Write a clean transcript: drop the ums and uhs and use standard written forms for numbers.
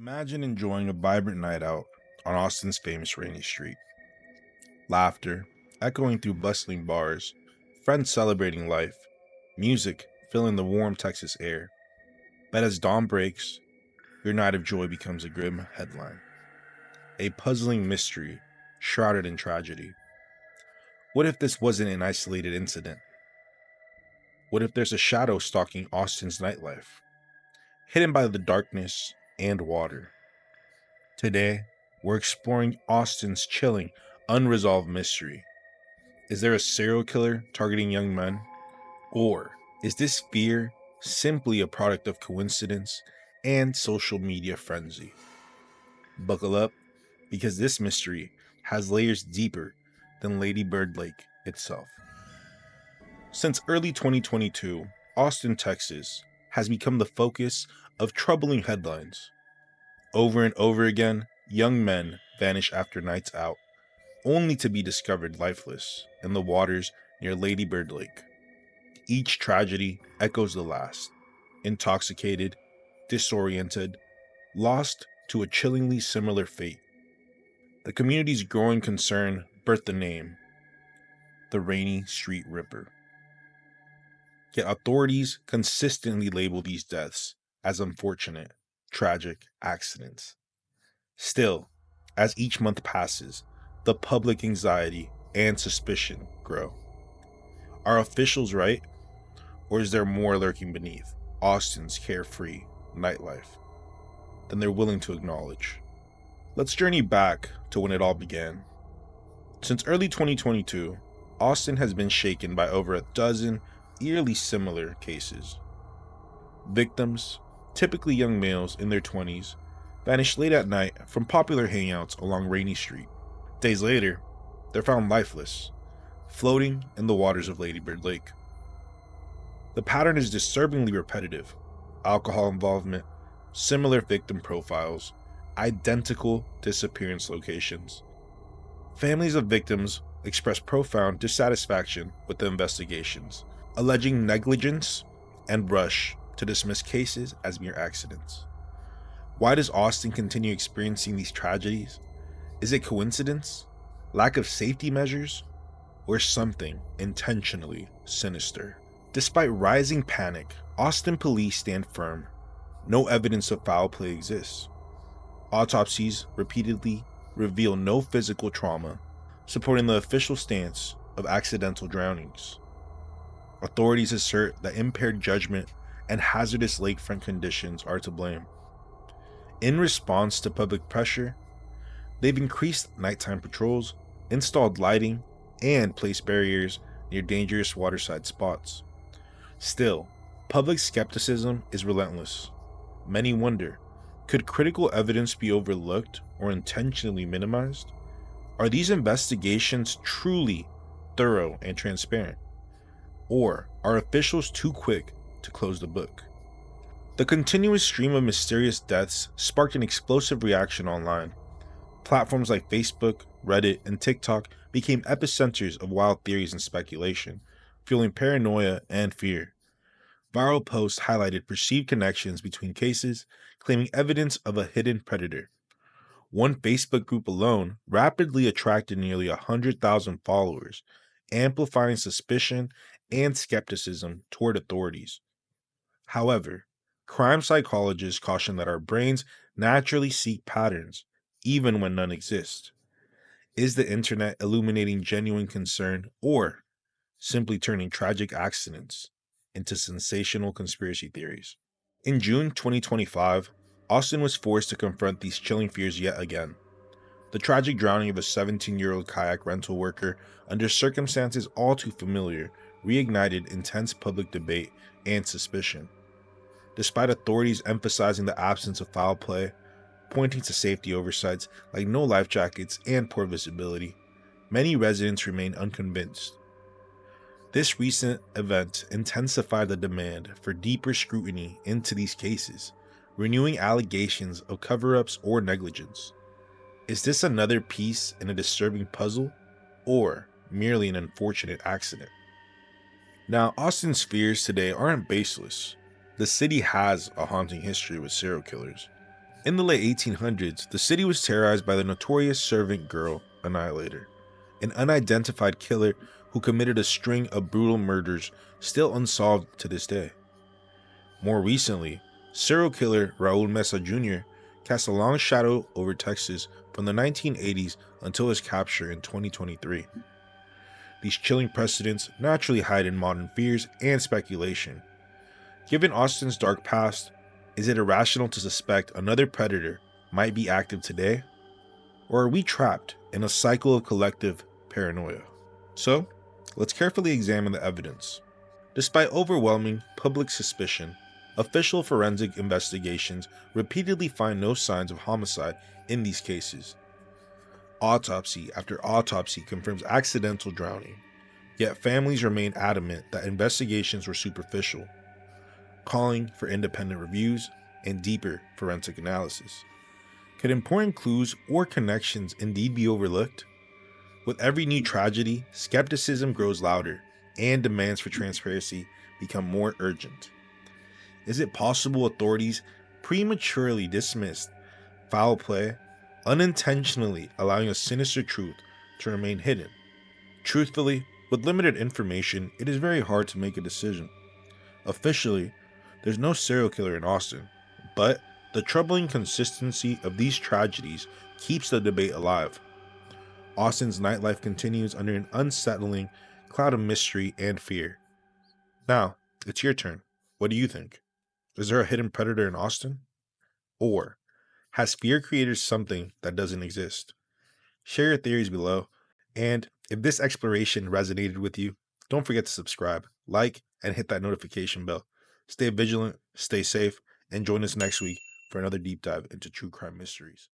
Imagine enjoying a vibrant night out on Austin's famous Rainey Street. Laughter echoing through bustling bars, friends celebrating life, music filling the warm Texas air. But as dawn breaks, your night of joy becomes a grim headline, a puzzling mystery shrouded in tragedy. What if this wasn't an isolated incident? What if there's a shadow stalking Austin's nightlife, hidden by the darkness and water? Today, we're exploring Austin's chilling, unresolved mystery. Is there a serial killer targeting young men? Or is this fear simply a product of coincidence and social media frenzy? Buckle up, because this mystery has layers deeper than Lady Bird Lake itself. Since early 2022, Austin, Texas has become the focus of troubling headlines. Over and over again, young men vanish after nights out, only to be discovered lifeless in the waters near Lady Bird Lake. Each tragedy echoes the last, intoxicated, disoriented, lost to a chillingly similar fate. The community's growing concern birthed the name, the Rainey Street Ripper. Yet authorities consistently label these deaths as unfortunate, tragic accidents. Still, as each month passes, the public anxiety and suspicion grow. Are officials right? Or is there more lurking beneath Austin's carefree nightlife than they're willing to acknowledge? Let's journey back to when it all began. Since early 2022, Austin has been shaken by over a dozen eerily similar cases. Victims, typically young males in their 20s, vanished late at night from popular hangouts along Rainey Street. Days later, they're found lifeless, floating in the waters of Lady Bird Lake. The pattern is disturbingly repetitive: alcohol involvement, similar victim profiles, identical disappearance locations. Families of victims express profound dissatisfaction with the investigations, alleging negligence and rush to dismiss cases as mere accidents. Why does Austin continue experiencing these tragedies? Is it coincidence, lack of safety measures, or something intentionally sinister? Despite rising panic, Austin police stand firm. No evidence of foul play exists. Autopsies repeatedly reveal no physical trauma, supporting the official stance of accidental drownings. Authorities assert that impaired judgment and hazardous lakefront conditions are to blame. In response to public pressure, they've increased nighttime patrols, installed lighting, and placed barriers near dangerous waterside spots. Still, public skepticism is relentless. Many wonder, could critical evidence be overlooked or intentionally minimized? Are these investigations truly thorough and transparent? Or are officials too quick to close the book? The continuous stream of mysterious deaths sparked an explosive reaction online. Platforms like Facebook, Reddit, and TikTok became epicenters of wild theories and speculation, fueling paranoia and fear. Viral posts highlighted perceived connections between cases, claiming evidence of a hidden predator. One Facebook group alone rapidly attracted nearly 100,000 followers, amplifying suspicion and skepticism toward authorities. However, crime psychologists caution that our brains naturally seek patterns, even when none exist. Is the internet illuminating genuine concern, or simply turning tragic accidents into sensational conspiracy theories? In June 2025, Austin was forced to confront these chilling fears yet again. The tragic drowning of a 17-year-old kayak rental worker under circumstances all too familiar reignited intense public debate and suspicion. Despite authorities emphasizing the absence of foul play, pointing to safety oversights like no life jackets and poor visibility, many residents remain unconvinced. This recent event intensified the demand for deeper scrutiny into these cases, renewing allegations of cover-ups or negligence. Is this another piece in a disturbing puzzle, or merely an unfortunate accident? Now, Austin's fears today aren't baseless. The city has a haunting history with serial killers. In the late 1800s, the city was terrorized by the notorious servant girl annihilator, an unidentified killer who committed a string of brutal murders still unsolved to this day. More recently, serial killer Raul Mesa Jr. cast a long shadow over Texas from the 1980s until his capture in 2023. These chilling precedents naturally hide in modern fears and speculation. Given Austin's dark past, is it irrational to suspect another predator might be active today? Or are we trapped in a cycle of collective paranoia? So, let's carefully examine the evidence. Despite overwhelming public suspicion, official forensic investigations repeatedly find no signs of homicide in these cases. Autopsy after autopsy confirms accidental drowning, yet families remain adamant that investigations were superficial, calling for independent reviews and deeper forensic analysis. Could important clues or connections indeed be overlooked? With every new tragedy, skepticism grows louder, and demands for transparency become more urgent. Is it possible authorities prematurely dismissed foul play, unintentionally allowing a sinister truth to remain hidden? Truthfully, with limited information, it is very hard to make a decision. Officially, there's no serial killer in Austin, but the troubling consistency of these tragedies keeps the debate alive. Austin's nightlife continues under an unsettling cloud of mystery and fear. Now, it's your turn. What do you think? Is there a hidden predator in Austin? Or has fear created something that doesn't exist? Share your theories below. And if this exploration resonated with you, don't forget to subscribe, like, and hit that notification bell. Stay vigilant, stay safe, and join us next week for another deep dive into true crime mysteries.